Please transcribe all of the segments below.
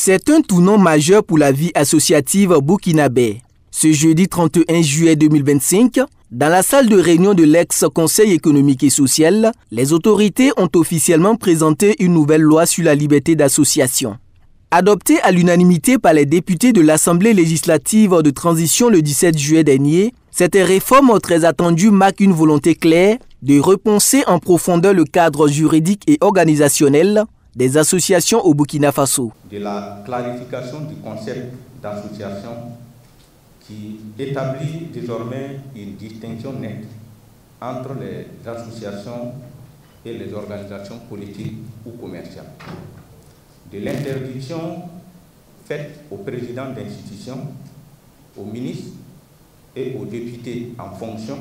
C'est un tournant majeur pour la vie associative burkinabé. Ce jeudi 31 juillet 2025, dans la salle de réunion de l'ex-Conseil économique et social, les autorités ont officiellement présenté une nouvelle loi sur la liberté d'association. Adoptée à l'unanimité par les députés de l'Assemblée législative de transition le 17 juillet dernier, cette réforme très attendue marque une volonté claire de repenser en profondeur le cadre juridique et organisationnel des associations au Burkina Faso. De la clarification du concept d'association qui établit désormais une distinction nette entre les associations et les organisations politiques ou commerciales. De l'interdiction faite aux présidents d'institutions, aux ministres et aux députés en fonction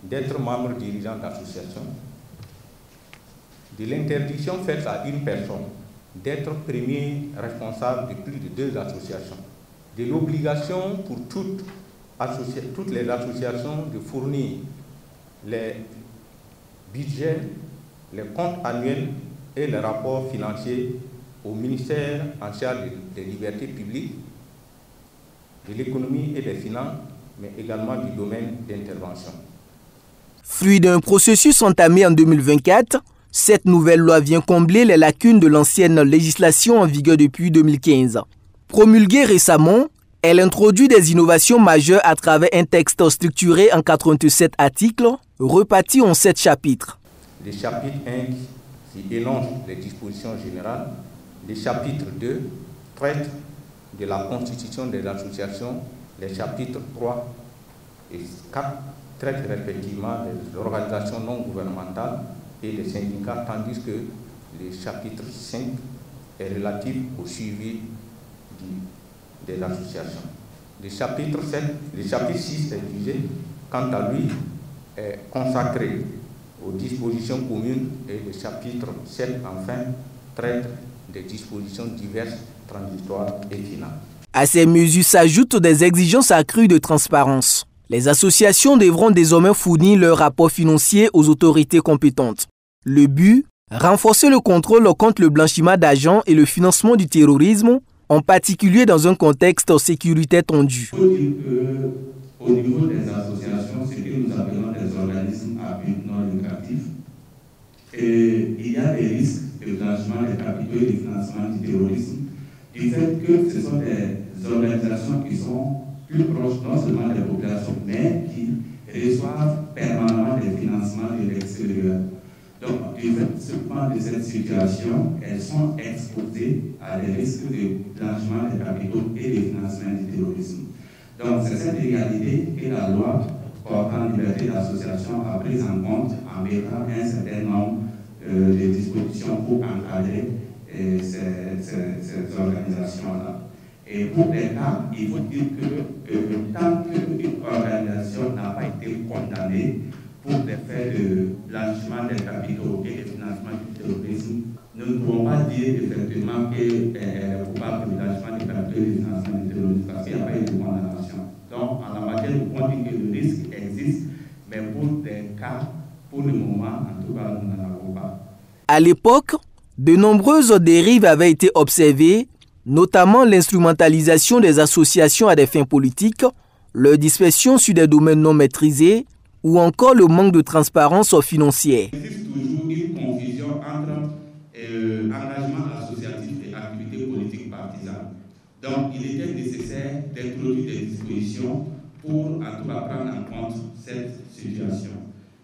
d'être membres dirigeants d'associations, de l'interdiction faite à une personne d'être premier responsable de plus de 2 associations, de l'obligation pour toutes les associations de fournir les budgets, les comptes annuels et les rapports financiers au ministère en charge des libertés publiques, de l'économie et des finances, mais également du domaine d'intervention. Fruit d'un processus entamé en 2024, cette nouvelle loi vient combler les lacunes de l'ancienne législation en vigueur depuis 2015. Promulguée récemment, elle introduit des innovations majeures à travers un texte structuré en 87 articles, repartis en 7 chapitres. Le chapitre 1 qui énonce les dispositions générales, le chapitre 2 traite de la constitution des associations, les chapitres 3 et 4 traitent respectivement des organisations non gouvernementales et des syndicats, tandis que le chapitre 5 est relatif au suivi des associations. Le chapitre 6 est divisé, quant à lui, est consacré aux dispositions communes et le chapitre 7, enfin, traite des dispositions diverses, transitoires et finales. À ces mesures s'ajoutent des exigences accrues de transparence. Les associations devront désormais fournir leurs rapports financiers aux autorités compétentes. Le but, renforcer le contrôle contre le blanchiment d'argent et le financement du terrorisme, en particulier dans un contexte sécuritaire tendu. Au niveau des associations, ce que nous appelons des organismes à but non lucratif, il y a des risques de blanchiment des capitaux et de financement du terrorisme, du fait que ce sont des organisations qui sont plus proches non seulement des populations, mais qui reçoivent permanemment des financements de l'extérieur. Donc, du fait seulement de cette situation, elles sont exposées à des risques de blanchiment des capitaux et de financement du terrorisme. Donc, c'est cette réalité que la loi portant liberté d'association a prise en compte en mettant un certain nombre de dispositions pour encadrer ces organisations-là. Et pour les cas, il faut dire que tant qu'une organisation n'a pas été condamnée pour des faits de blanchiment des capitaux et de financement du terrorisme, nous ne pouvons pas dire effectivement qu'elle est coupable de blanchiment des capitaux et de financement du terrorisme parce qu'il n'y a pas eu de condamnation. Donc, en la matière, nous pouvons dire que le risque existe, mais pour des cas, pour le moment, en tout cas, nous n'en avons pas. À l'époque, de nombreuses dérives avaient été observées, notamment l'instrumentalisation des associations à des fins politiques, leur dispersion sur des domaines non maîtrisés ou encore le manque de transparence financière. Il existe toujours une confusion entre engagement associatif et activité politique partisane. Donc, il était nécessaire d'introduire des dispositions pour en tout cas prendre en compte cette situation.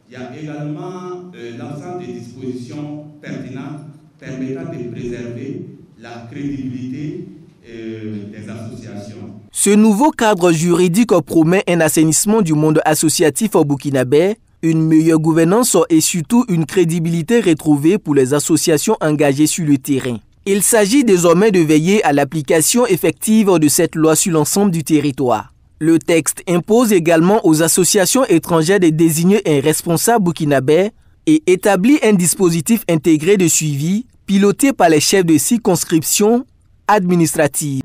Il y a également l'ensemble des dispositions pertinentes permettant de préserver la crédibilité des associations. Ce nouveau cadre juridique promet un assainissement du monde associatif au burkinabé, une meilleure gouvernance et surtout une crédibilité retrouvée pour les associations engagées sur le terrain. Il s'agit désormais de veiller à l'application effective de cette loi sur l'ensemble du territoire. Le texte impose également aux associations étrangères de désigner un responsable burkinabé et établit un dispositif intégré de suivi piloté par les chefs de circonscription administrative.